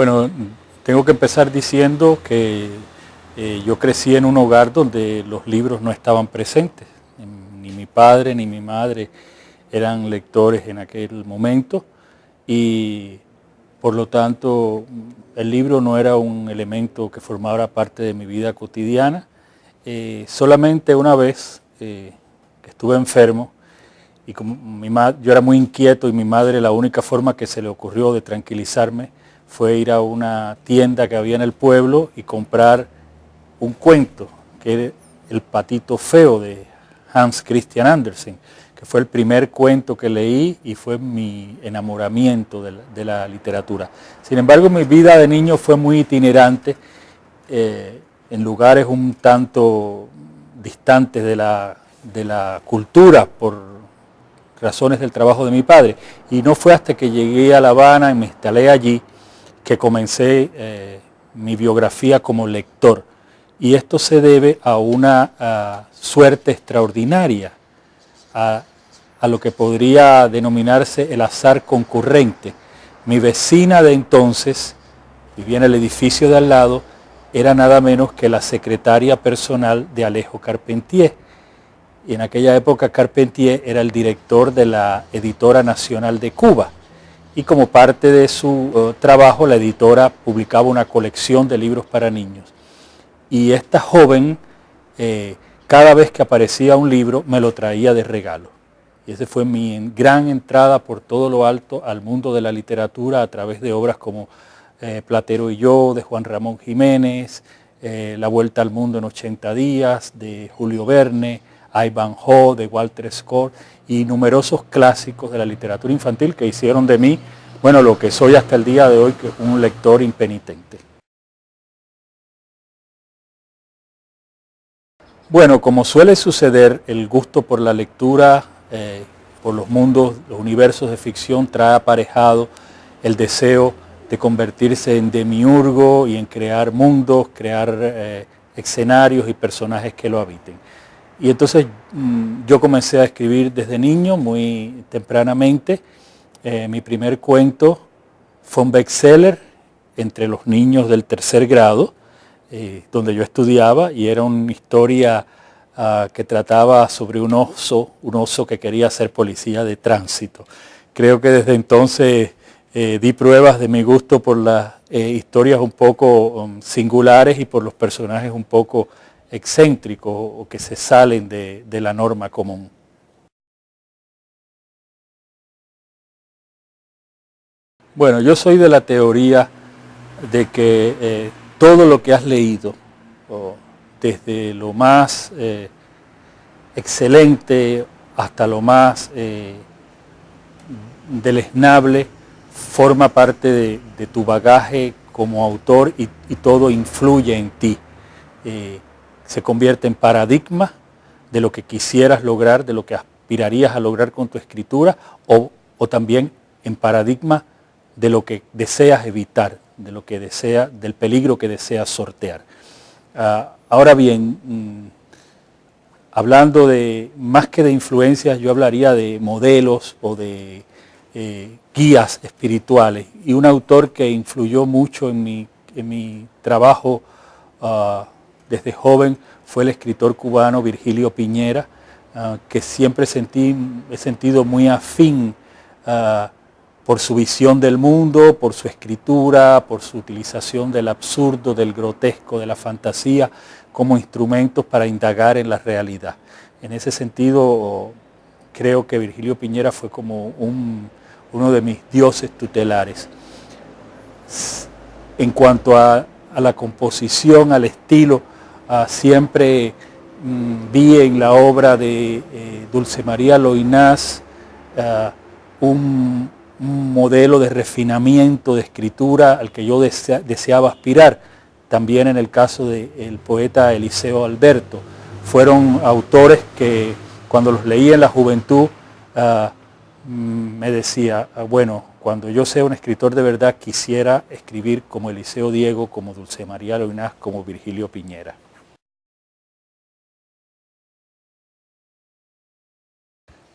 Bueno, tengo que empezar diciendo que yo crecí en un hogar donde los libros no estaban presentes. Ni mi padre ni mi madre eran lectores en aquel momento y por lo tanto el libro no era un elemento que formara parte de mi vida cotidiana. Solamente una vez que estuve enfermo y como yo era muy inquieto y mi madre la única forma que se le ocurrió de tranquilizarme fue ir a una tienda que había en el pueblo y comprar un cuento, que era El patito feo de Hans Christian Andersen, que fue el primer cuento que leí y fue mi enamoramiento de la literatura. Sin embargo, mi vida de niño fue muy itinerante, en lugares un tanto distantes de la cultura por razones del trabajo de mi padre. Y no fue hasta que llegué a La Habana y me instalé allí que comencé mi biografía como lector. Y esto se debe a una suerte extraordinaria, a lo que podría denominarse el azar concurrente. Mi vecina de entonces, vivía en el edificio de al lado, era nada menos que la secretaria personal de Alejo Carpentier. Y en aquella época Carpentier era el director de la Editora Nacional de Cuba. Y como parte de su trabajo, la editora publicaba una colección de libros para niños. Y esta joven, cada vez que aparecía un libro, me lo traía de regalo. Y esa fue mi gran entrada por todo lo alto al mundo de la literatura a través de obras como Platero y yo, de Juan Ramón Jiménez, La Vuelta al Mundo en 80 días, de Julio Verne, Ivanhoe, de Walter Scott y numerosos clásicos de la literatura infantil que hicieron de mí, bueno, lo que soy hasta el día de hoy, que es un lector impenitente. Bueno, como suele suceder, el gusto por la lectura, por los mundos, los universos de ficción, trae aparejado el deseo de convertirse en demiurgo y en crear mundos, crear escenarios y personajes que lo habiten. Y entonces yo comencé a escribir desde niño, muy tempranamente. Mi primer cuento fue un bestseller entre los niños del tercer grado, donde yo estudiaba, y era una historia que trataba sobre un oso que quería ser policía de tránsito. Creo que desde entonces di pruebas de mi gusto por las historias un poco singulares y por los personajes un poco excéntricos o que se salen de la norma común. Bueno, yo soy de la teoría de que todo lo que has leído, desde lo más excelente hasta lo más deleznable, forma parte de tu bagaje como autor y todo influye en ti. Se convierte en paradigma de lo que quisieras lograr, de lo que aspirarías a lograr con tu escritura, o también en paradigma de lo que deseas evitar, de lo que del peligro que deseas sortear. Ahora bien, hablando más que de influencias, yo hablaría de modelos o de guías espirituales. Y un autor que influyó mucho en mi trabajo desde joven fue el escritor cubano Virgilio Piñera, que siempre he sentido muy afín por su visión del mundo, por su escritura, por su utilización del absurdo, del grotesco, de la fantasía como instrumentos para indagar en la realidad. En ese sentido, creo que Virgilio Piñera fue como uno de mis dioses tutelares. En cuanto a la composición, al estilo, siempre vi en la obra de Dulce María Loynaz un modelo de refinamiento de escritura al que yo deseaba aspirar. También en el caso del poeta Eliseo Alberto. Fueron autores que cuando los leí en la juventud me decía, bueno, cuando yo sea un escritor de verdad quisiera escribir como Eliseo Diego, como Dulce María Loynaz, como Virgilio Piñera.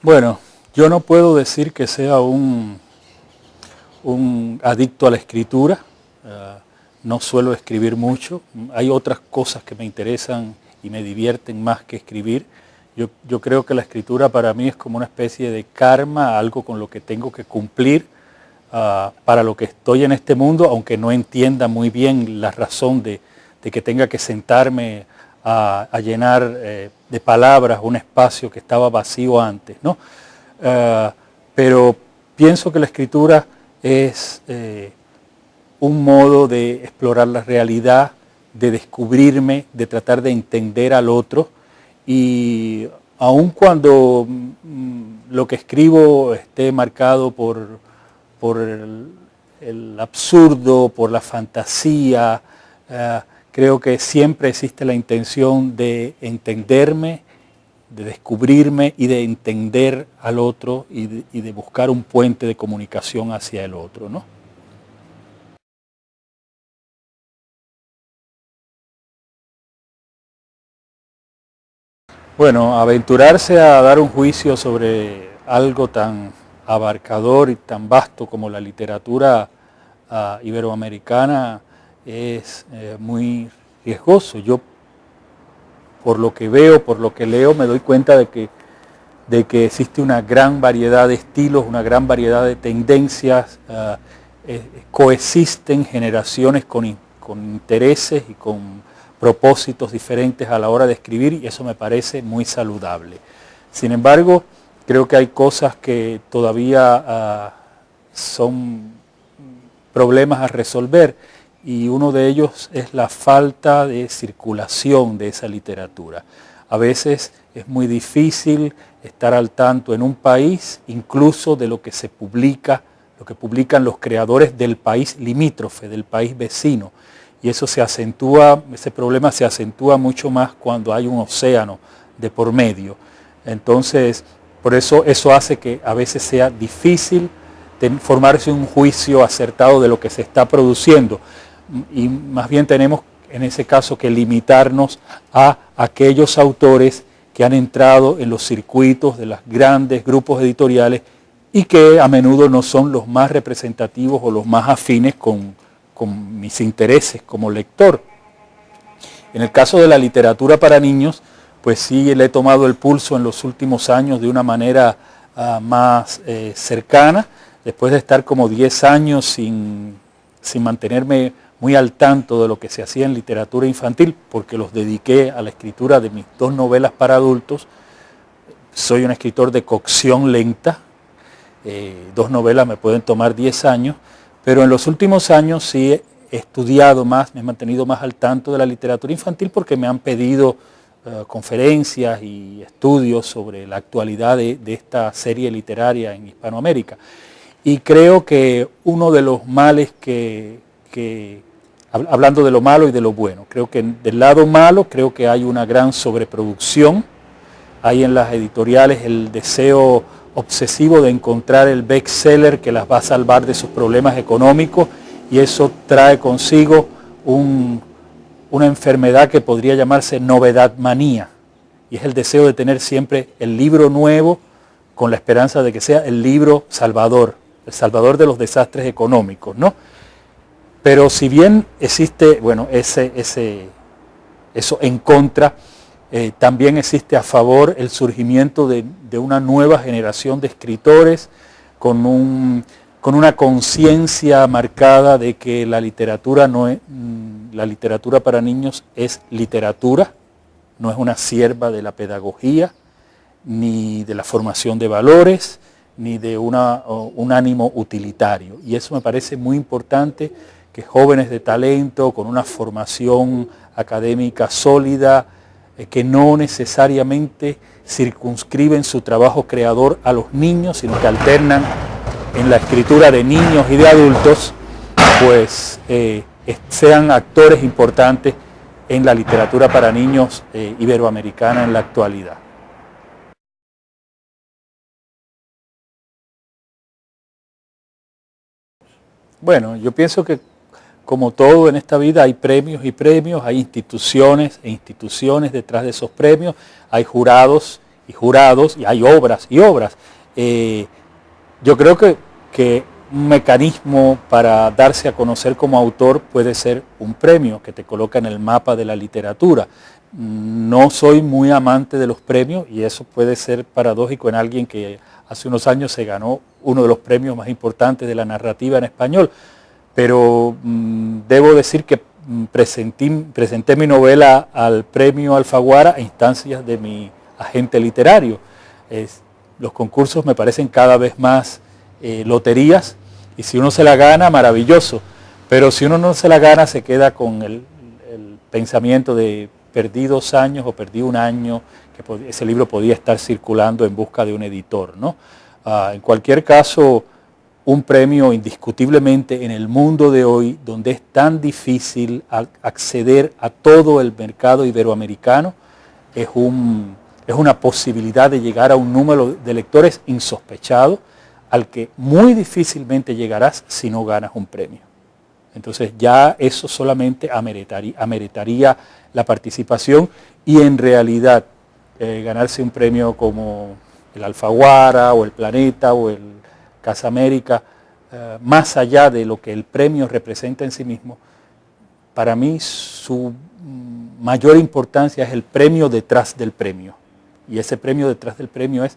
Bueno, yo no puedo decir que sea un adicto a la escritura. No suelo escribir mucho. Hay otras cosas que me interesan y me divierten más que escribir. Yo creo que la escritura para mí es como una especie de karma, algo con lo que tengo que cumplir para lo que estoy en este mundo, aunque no entienda muy bien la razón de que tenga que sentarme a llenar de palabras un espacio que estaba vacío antes, ¿no? Pero pienso que la escritura es un modo de explorar la realidad, de descubrirme, de tratar de entender al otro, y aun cuando lo que escribo esté marcado por el absurdo, por la fantasía, creo que siempre existe la intención de entenderme, de descubrirme y de entender al otro y de buscar un puente de comunicación hacia el otro, ¿no? Bueno, aventurarse a dar un juicio sobre algo tan abarcador y tan vasto como la literatura iberoamericana es muy riesgoso. Yo, por lo que veo, por lo que leo, me doy cuenta de que existe una gran variedad de estilos, una gran variedad de tendencias, coexisten generaciones con intereses y con propósitos diferentes a la hora de escribir, y eso me parece muy saludable. Sin embargo, creo que hay cosas que todavía son problemas a resolver, y uno de ellos es la falta de circulación de esa literatura. A veces es muy difícil estar al tanto en un país, incluso de lo que se publica, lo que publican los creadores del país limítrofe, del país vecino. Y eso se acentúa, ese problema se acentúa mucho más cuando hay un océano de por medio. Entonces, por eso hace que a veces sea difícil formarse un juicio acertado de lo que se está produciendo. Y más bien tenemos en ese caso que limitarnos a aquellos autores que han entrado en los circuitos de los grandes grupos editoriales y que a menudo no son los más representativos o los más afines con mis intereses como lector. En el caso de la literatura para niños, pues sí le he tomado el pulso en los últimos años de una manera más cercana, después de estar como 10 años sin mantenerme muy al tanto de lo que se hacía en literatura infantil, porque los dediqué a la escritura de mis 2 novelas para adultos. Soy un escritor de cocción lenta, 2 novelas me pueden tomar 10 años, pero en los últimos años sí he estudiado más, me he mantenido más al tanto de la literatura infantil porque me han pedido conferencias y estudios sobre la actualidad de esta serie literaria en Hispanoamérica. Y creo que uno de los males hablando de lo malo y de lo bueno, creo que del lado malo creo que hay una gran sobreproducción, hay en las editoriales el deseo obsesivo de encontrar el bestseller que las va a salvar de sus problemas económicos, y eso trae consigo una enfermedad que podría llamarse novedad manía, y es el deseo de tener siempre el libro nuevo con la esperanza de que sea el libro salvador, el salvador de los desastres económicos, ¿no? Pero si bien existe, bueno, eso en contra, también existe a favor el surgimiento de una nueva generación de escritores con una conciencia marcada de que la literatura para niños es literatura, no es una sierva de la pedagogía, ni de la formación de valores, ni de un ánimo utilitario. Y eso me parece muy importante, que jóvenes de talento, con una formación académica sólida, que no necesariamente circunscriben su trabajo creador a los niños, sino que alternan en la escritura de niños y de adultos, pues sean actores importantes en la literatura para niños iberoamericana en la actualidad. Bueno, yo pienso que como todo en esta vida hay premios y premios, hay instituciones e instituciones detrás de esos premios, hay jurados y jurados, y hay obras y obras. Yo creo que un mecanismo para darse a conocer como autor puede ser un premio que te coloca en el mapa de la literatura. No soy muy amante de los premios y eso puede ser paradójico en alguien que hace unos años se ganó uno de los premios más importantes de la narrativa en español, pero debo decir que presenté mi novela al premio Alfaguara a instancias de mi agente literario. Los concursos me parecen cada vez más loterías, y si uno se la gana, maravilloso, pero si uno no se la gana, se queda con el pensamiento de perdí 2 años o perdí 1 año, que ese libro podía estar circulando en busca de un editor, ¿no? En cualquier caso, un premio indiscutiblemente en el mundo de hoy, donde es tan difícil acceder a todo el mercado iberoamericano, es una posibilidad de llegar a un número de lectores insospechado, al que muy difícilmente llegarás si no ganas un premio. Entonces ya eso solamente ameritaría la participación, y en realidad ganarse un premio como el Alfaguara o el Planeta o el Casa América, más allá de lo que el premio representa en sí mismo, para mí su mayor importancia es el premio detrás del premio. Y ese premio detrás del premio es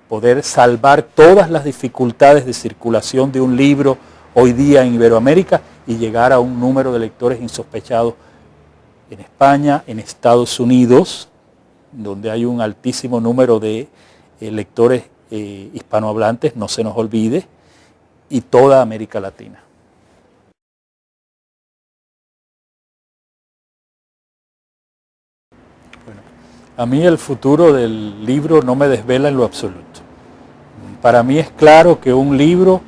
poder salvar todas las dificultades de circulación de un libro hoy día en Iberoamérica y llegar a un número de lectores insospechados en España, en Estados Unidos, donde hay un altísimo número de lectores hispanohablantes, no se nos olvide, y toda América Latina. Bueno, a mí el futuro del libro no me desvela en lo absoluto. Para mí es claro que un libro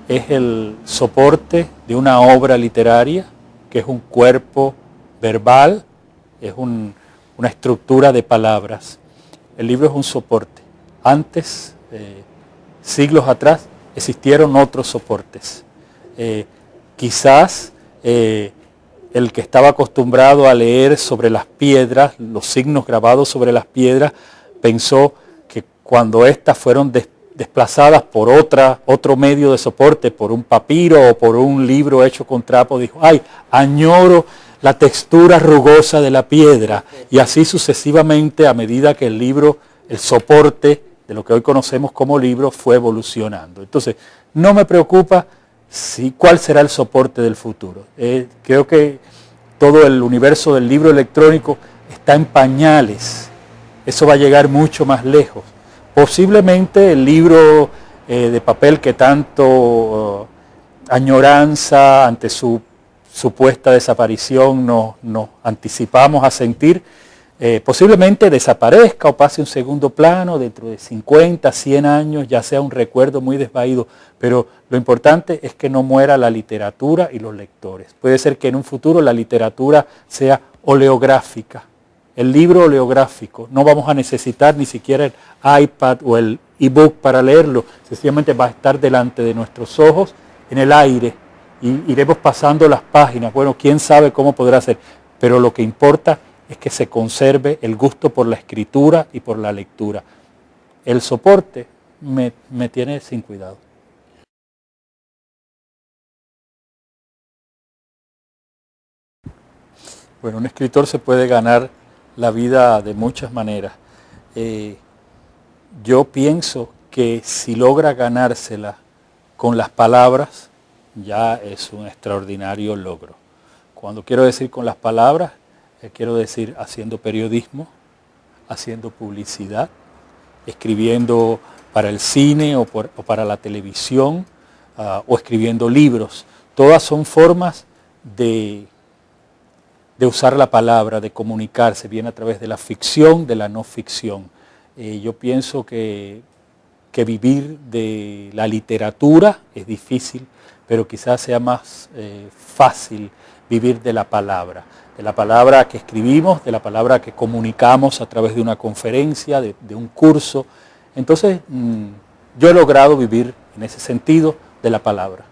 es el soporte de una obra literaria, que es un cuerpo verbal, es una estructura de palabras. El libro es un soporte. Antes, siglos atrás, existieron otros soportes. Quizás el que estaba acostumbrado a leer sobre las piedras, los signos grabados sobre las piedras, pensó que cuando éstas fueron desplazadas por otro medio de soporte, por un papiro o por un libro hecho con trapo, dijo, ¡ay, añoro la textura rugosa de la piedra! Y así sucesivamente, a medida que el libro, el soporte de lo que hoy conocemos como libro, fue evolucionando. Entonces, no me preocupa cuál será el soporte del futuro. Creo que todo el universo del libro electrónico está en pañales. Eso va a llegar mucho más lejos. Posiblemente el libro de papel que tanto añoranza ante su supuesta desaparición nos anticipamos a sentir, posiblemente desaparezca o pase un segundo plano dentro de 50, 100 años, ya sea un recuerdo muy desvaído, pero lo importante es que no muera la literatura y los lectores. Puede ser que en un futuro la literatura sea oleográfica, el libro oleográfico, no vamos a necesitar ni siquiera el iPad o el ebook para leerlo, sencillamente va a estar delante de nuestros ojos en el aire y iremos pasando las páginas. Bueno, quién sabe cómo podrá ser, pero lo que importa es que se conserve el gusto por la escritura y por la lectura. El soporte me tiene sin cuidado. Bueno, un escritor se puede ganar la vida de muchas maneras. Yo pienso que si logra ganársela con las palabras, ya es un extraordinario logro. Cuando quiero decir con las palabras, quiero decir haciendo periodismo, haciendo publicidad, escribiendo para el cine o para la televisión, o escribiendo libros. Todas son formas de usar la palabra, de comunicarse, bien a través de la ficción, de la no ficción. Yo pienso que vivir de la literatura es difícil, pero quizás sea más fácil vivir de la palabra que escribimos, de la palabra que comunicamos a través de una conferencia, de un curso. Entonces, yo he logrado vivir en ese sentido de la palabra.